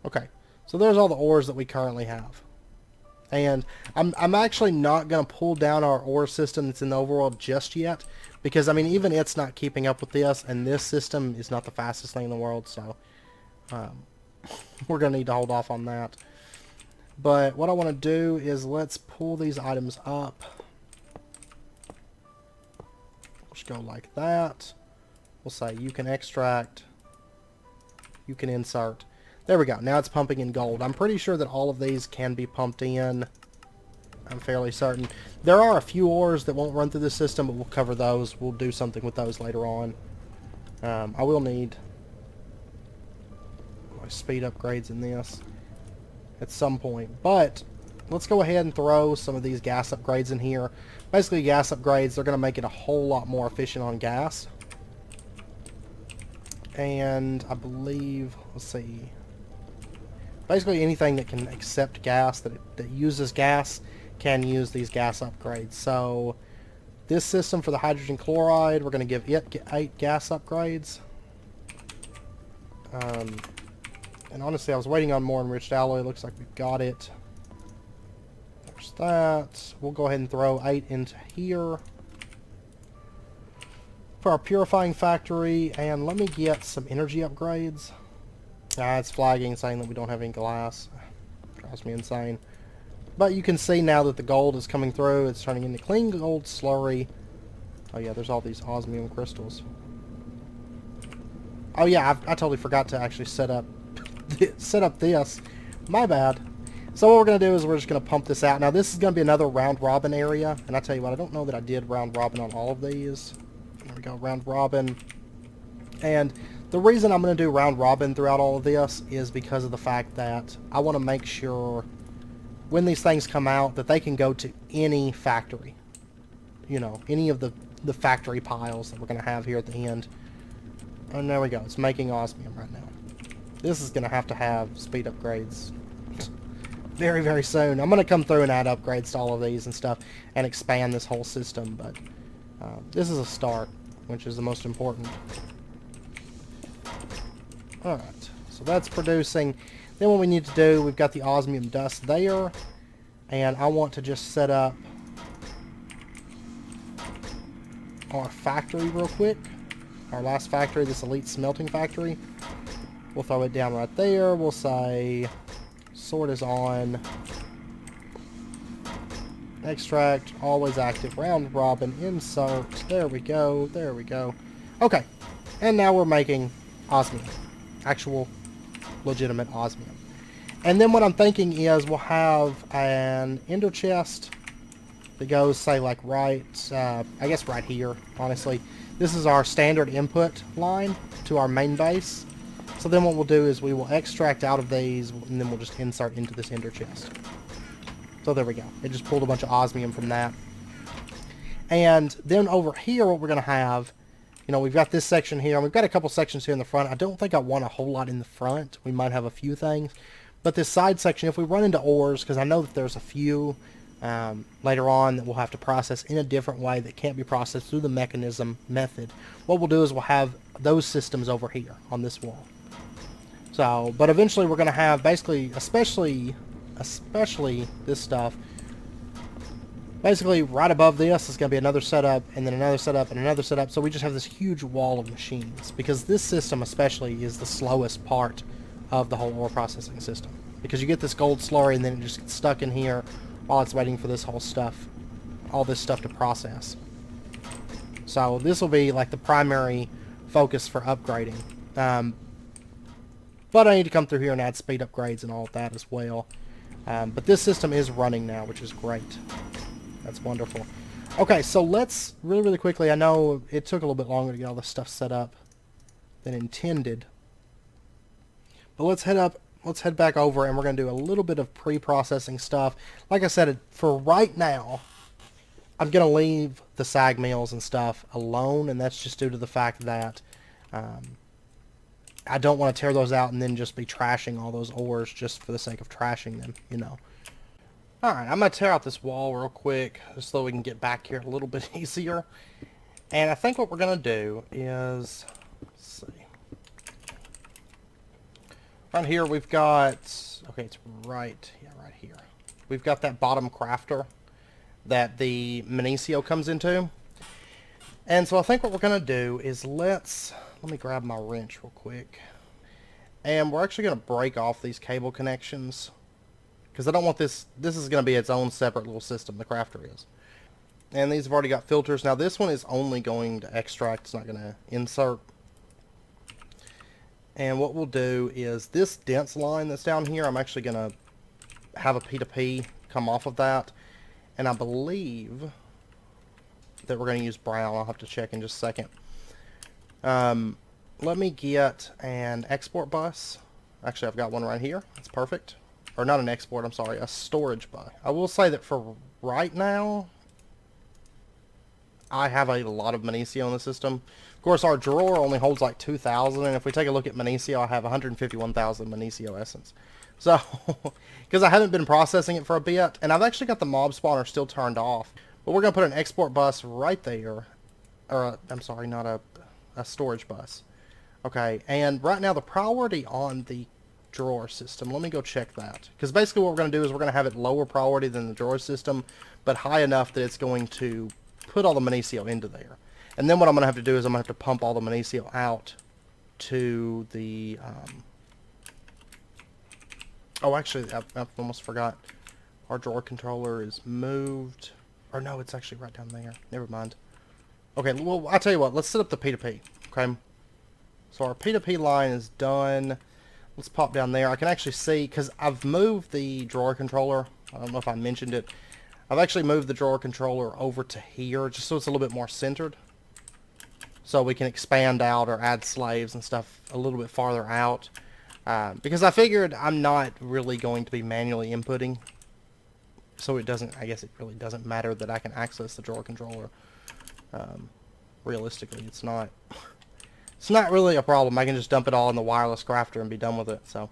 Okay. So there's all the ores that we currently have. And I'm actually not going to pull down our ore system that's in the overworld just yet. Because, I mean, even it's not keeping up with this. And this system is not the fastest thing in the world. So, we're going to need to hold off on that. But what I want to do is let's pull these items up. Just go like that. We'll say you can extract. You can insert. There we go. Now it's pumping in gold. I'm pretty sure that all of these can be pumped in. I'm fairly certain. There are a few ores that won't run through the system, but we'll cover those. We'll do something with those later on. I will need my speed upgrades in this at some point. But let's go ahead and throw some of these gas upgrades in here. Basically, gas upgrades, they're going to make it a whole lot more efficient on gas. And I believe, let's see, basically anything that can accept gas, that uses gas, can use these gas upgrades. So this system for the hydrogen chloride, we're going to give it 8 gas upgrades. And honestly, I was waiting on more enriched alloy. Looks like we've got it. There's that. We'll go ahead and throw 8 into here for our purifying factory. And let me get some energy upgrades. It's flagging, saying that we don't have any glass. Drives me insane. But you can see now that the gold is coming through. It's turning into clean gold slurry. Oh yeah, there's all these osmium crystals. Oh yeah, I totally forgot to actually set up this. My bad. So what we're going to do is we're just going to pump this out. Now this is going to be another round robin area. And I tell you what, I don't know that I did round robin on all of these. There we go, round robin. And the reason I'm going to do round robin throughout all of this is because of the fact that I want to make sure when these things come out that they can go to any factory. Any of the factory piles that we're going to have here at the end. And there we go. It's making osmium right now. This is going to have speed upgrades very, very soon. I'm going to come through and add upgrades to all of these and stuff and expand this whole system. But this is a start, which is the most important. Alright, so that's producing. Then what we need to do, we've got the osmium dust there. And I want to just set up our factory real quick. Our last factory, this elite smelting factory. We'll throw it down right there. We'll say sort is on. Extract, always active, round robin, insert. There we go, there we go. Okay, and now we're making osmium. Actual, legitimate osmium. And then what I'm thinking is we'll have an ender chest that goes, say, like right, I guess right here, honestly. This is our standard input line to our main base. So then what we'll do is we will extract out of these, and then we'll just insert into this ender chest. So there we go. It just pulled a bunch of osmium from that. And then over here, what we're going to have, we've got this section here, and we've got a couple sections here in the front. I don't think I want a whole lot in the front. We might have a few things. But this side section, if we run into ores, because I know that there's a few later on that we'll have to process in a different way that can't be processed through the mechanism method, what we'll do is we'll have those systems over here on this wall. So, but eventually we're going to have basically, especially this stuff, Basically, right above this is going to be another setup, and then another setup, and another setup. So we just have this huge wall of machines, because this system especially is the slowest part of the whole ore processing system. Because you get this gold slurry, and then it just gets stuck in here while it's waiting for this whole stuff, all this stuff to process. So this will be like the primary focus for upgrading. But I need to come through here and add speed upgrades and all of that as well. But this system is running now, which is great. That's wonderful. Okay, so let's really quickly, I know it took a little bit longer to get all this stuff set up than intended. But let's head back over, and we're going to do a little bit of pre-processing stuff. Like I said, for right now, I'm going to leave the sag mills and stuff alone, and that's just due to the fact that I don't want to tear those out and then just be trashing all those ores just for the sake of trashing them, you know. Alright, I'm going to tear out this wall real quick just so we can get back here a little bit easier. And I think what we're going to do is, let's see. Right here we've got, okay, it's right here. We've got that bottom crafter that the Minicio comes into. And so I think what we're going to do is let me grab my wrench real quick. And we're actually going to break off these cable connections. Because I don't want this is going to be its own separate little system, the crafter is. And these have already got filters. Now this one is only going to extract, it's not going to insert. And what we'll do is this dense line that's down here, I'm actually going to have a P2P come off of that. And I believe that we're going to use brown. I'll have to check in just a second. Let me get an export bus. Actually, I've got one right here. That's perfect. Or not an export, I'm sorry, a storage bus. I will say that for right now, I have a lot of Minicio in the system. Of course, our drawer only holds like 2,000, and if we take a look at Minicio, I have 151,000 Minicio essence. So, because I haven't been processing it for a bit, and I've actually got the mob spawner still turned off. But we're going to put an export bus right there. Or, I'm sorry, not a storage bus. Okay, and right now the priority on the drawer system, let me go check that. Because basically what we're going to do is we're going to have it lower priority than the drawer system, but high enough that it's going to put all the Minicio into there. And then what I'm going to have to do is I'm going to have to pump all the Minicio out to the... Oh, actually, I almost forgot. Our drawer controller is moved. Or no, it's actually right down there. Never mind. Okay, well, I'll tell you what. Let's set up the P2P. Okay? So our P2P line is done. Let's pop down there. I can actually see, because I've moved the drawer controller. I don't know if I mentioned it. I've actually moved the drawer controller over to here, just so it's a little bit more centered. So we can expand out or add slaves and stuff a little bit farther out. Because I figured I'm not really going to be manually inputting. So it doesn't, I guess it really doesn't matter that I can access the drawer controller. Realistically, it's not really a problem. I can just dump it all in the wireless crafter and be done with it. So,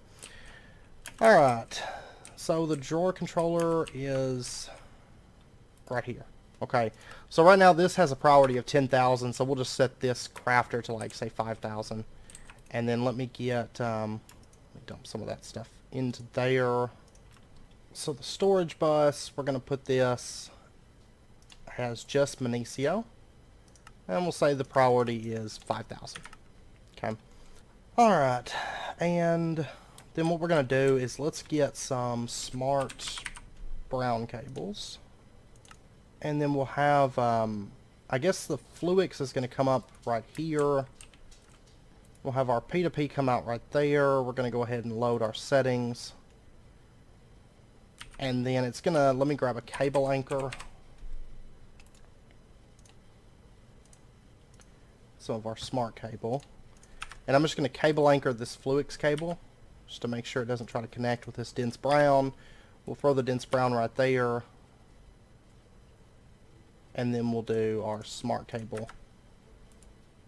alright. So the drawer controller is right here. Okay. So right now this has a priority of 10,000. So we'll just set this crafter to like, say, 5,000. And then let me get, let me dump some of that stuff into there. So the storage bus, we're going to put this, has just Minicio. And we'll say the priority is 5,000. Okay. Alright. And then what we're going to do is let's get some smart brown cables. And then we'll have, I guess the Fluix is going to come up right here. We'll have our P2P come out right there. We're going to go ahead and load our settings. And then it's going to, let me grab a cable anchor. Some of our smart cable. And I'm just going to cable anchor this Fluix cable, just to make sure it doesn't try to connect with this dense brown. We'll throw the dense brown right there. And then we'll do our smart cable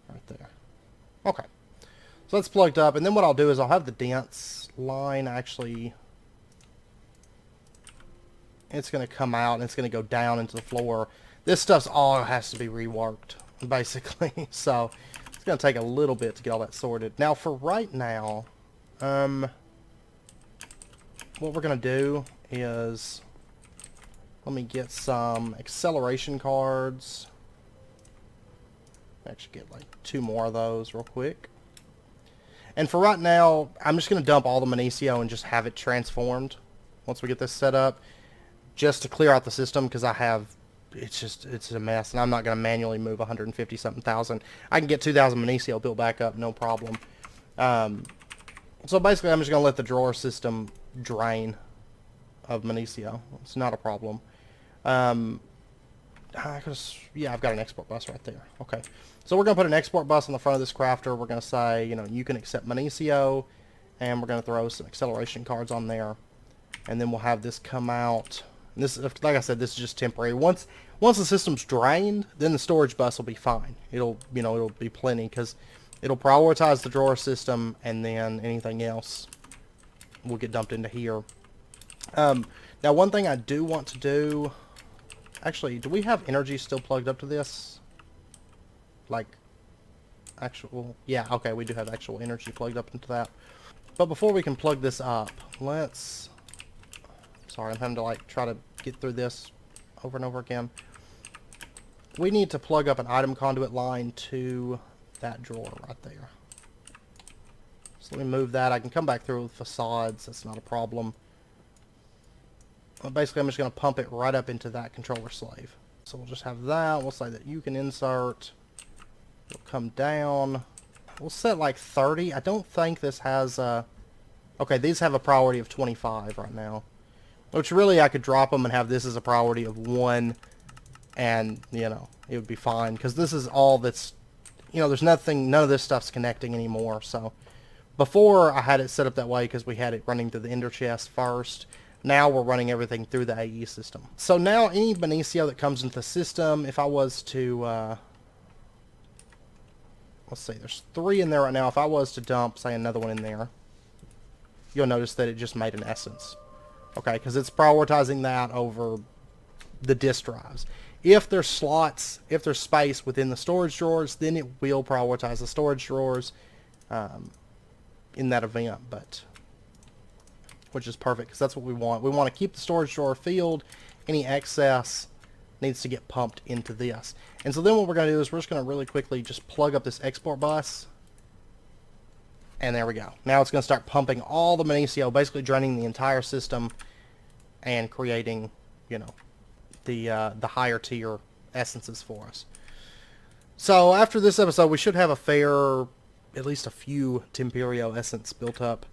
right there. Okay. So that's plugged up. And then what I'll do is I'll have the dense line actually... It's going to come out and it's going to go down into the floor. This stuff's all has to be reworked, basically. So it's going to take a little bit to get all that sorted. Now, for right now, what we're going to do is... Let me get some acceleration cards. Actually get like 2 more of those real quick. And for right now, I'm just going to dump all the Magnesio and just have it transformed once we get this set up, just to clear out the system, because it's a mess, and I'm not going to manually move 150 something thousand. I can get 2,000 Magnesio built back up, no problem. So basically, I'm just going to let the drawer system drain of Magnesio. It's not a problem. Yeah, I've got an export bus right there. Okay. So we're going to put an export bus on the front of this crafter. We're going to say, you know, you can accept Magnesio, and we're going to throw some acceleration cards on there. And then we'll have this come out. And this, like I said, this is just temporary. Once the system's drained, then the storage bus will be fine. It'll be plenty, because it'll prioritize the drawer system, and then anything else will get dumped into here. Now, one thing I do want to do... Actually, do we have energy still plugged up to this? Like, actual... Yeah, okay, we do have actual energy plugged up into that. But before we can plug this up, let's... Sorry, I'm having to, like, try to get through this over and over again. We need to plug up an item conduit line to that drawer right there. So let me move that. I can come back through with facades. That's not a problem. Well, basically, I'm just going to pump it right up into that controller slave. So we'll just have that. We'll say that you can insert. It'll come down. We'll set like 30. I don't think this has a... Okay, these have a priority of 25 right now. Which really, I could drop them and have this as a priority of 1. And, you know, it would be fine. Because this is all that's... You know, there's nothing... None of this stuff's connecting anymore. So, before I had it set up that way because we had it running through the ender chest first. Now we're running everything through the AE system. So now any Magnesio that comes into the system, if I was to... let's see, there's 3 in there right now. If I was to dump, say, another one in there, you'll notice that it just made an essence. Okay, because it's prioritizing that over the disk drives. If there's slots, if there's space within the storage drawers, then it will prioritize the storage drawers in that event, but which is perfect because that's what we want. We want to keep the storage drawer filled. Any excess needs to get pumped into this. And so then what we're going to do is we're just going to really quickly just plug up this export bus. And there we go. Now it's going to start pumping all the Magnesio, basically draining the entire system and creating, you know, the higher tier essences for us. So after this episode, we should have at least a few Temperio essence built up,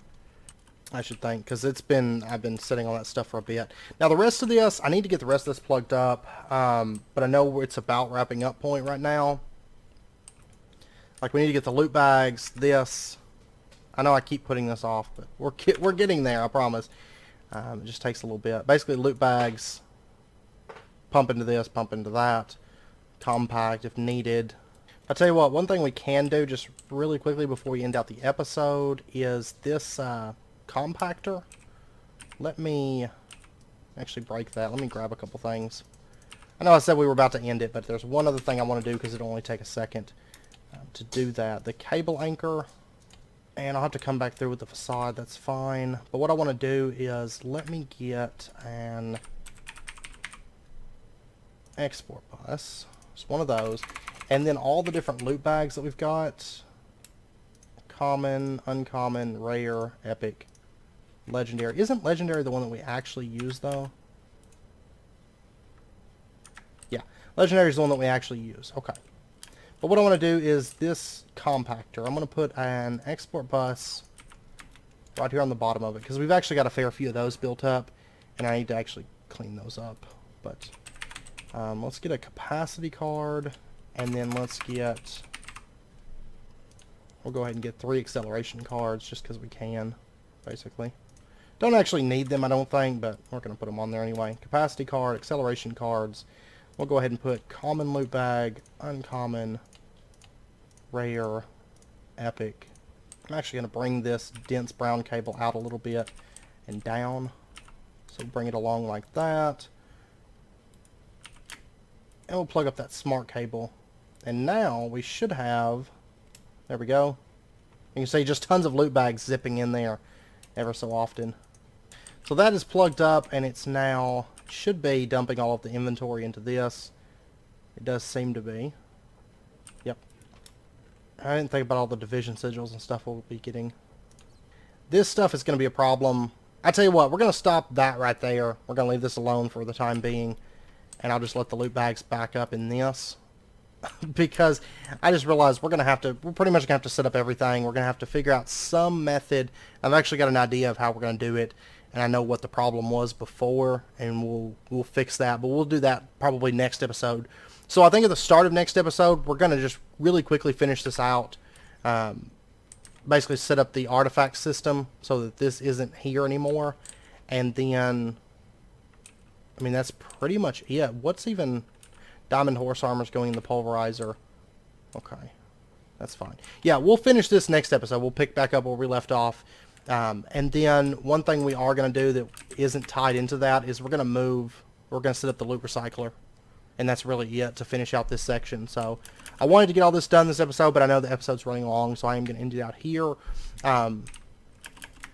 I should think, because I've been sitting on that stuff for a bit. Now the rest of this, I need to get the rest of this plugged up, but I know it's about wrapping up point right now. Like we need to get the loot bags, this. I know I keep putting this off, but we're getting there, I promise. It just takes a little bit. Basically, loot bags, pump into this, pump into that, compact if needed. I'll tell you what, one thing we can do just really quickly before we end out the episode is this compactor. Let me actually break that. Let me grab a couple things. I know I said we were about to end it, but there's one other thing I want to do because it'll only take a second to do that. The cable anchor. And I'll have to come back through with the facade, that's fine. But what I want to do is, let me get an export bus. Just one of those. And then all the different loot bags that we've got. Common, uncommon, rare, epic, legendary. Isn't legendary the one that we actually use, though? Yeah, legendary is the one that we actually use. Okay. But what I want to do is this compactor. I'm going to put an export bus right here on the bottom of it, because we've actually got a fair few of those built up, and I need to actually clean those up. But let's get a capacity card, and then let's get... We'll go ahead and get 3 acceleration cards, just because we can, basically. Don't actually need them, I don't think, but we're going to put them on there anyway. Capacity card, acceleration cards. We'll go ahead and put common loot bag, uncommon, rare, epic. I'm actually going to bring this dense brown cable out a little bit and down. So bring it along like that. And we'll plug up that smart cable. And now we should have, there we go. You can see just tons of loot bags zipping in there ever so often. So that is plugged up and it's now should be dumping all of the inventory into this. It does seem to be. Yep. I didn't think about all the division sigils and stuff we'll be getting. This stuff is going to be a problem. I tell you what, we're going to stop that right there. We're going to leave this alone for the time being. And I'll just let the loot bags back up in this. Because I just realized we're pretty much going to have to set up everything. We're going to have to figure out some method. I've actually got an idea of how we're going to do it. And I know what the problem was before. And we'll fix that. But we'll do that probably next episode. So I think at the start of next episode, we're going to just really quickly finish this out. Basically set up the artifact system so that this isn't here anymore. And then, I mean, that's pretty much it. What's even... Diamond horse armor's going in the pulverizer. Okay. That's fine. Yeah, we'll finish this next episode. We'll pick back up where we left off. And then one thing we are going to do that isn't tied into that is we're going to set up the loot recycler. And that's really it to finish out this section. So I wanted to get all this done this episode, but I know the episode's running long, so I am going to end it out here.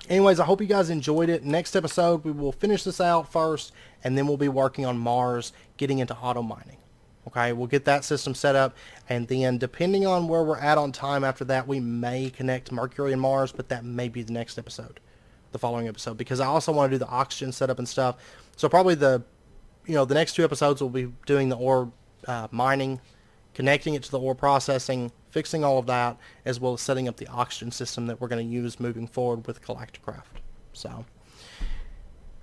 Anyways, I hope you guys enjoyed it. Next episode, we will finish this out first, and then we'll be working on Mars, getting into auto mining. Okay, we'll get that system set up, and then depending on where we're at on time after that, we may connect Mercury and Mars, but that may be the next episode, the following episode, because I also want to do the oxygen setup and stuff. So probably the next 2 episodes will be doing the ore mining, connecting it to the ore processing, fixing all of that, as well as setting up the oxygen system that we're going to use moving forward with Galacticraft. So,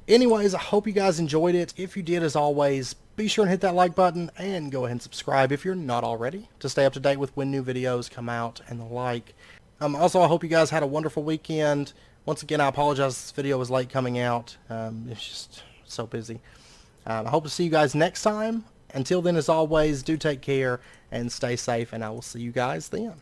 anyways, I hope you guys enjoyed it. If you did, as always, be sure and hit that like button and go ahead and subscribe if you're not already to stay up to date with when new videos come out and the like. Also, I hope you guys had a wonderful weekend. Once again, I apologize this video was late coming out. It's just so busy. I hope to see you guys next time. Until then, as always, do take care and stay safe, and I will see you guys then.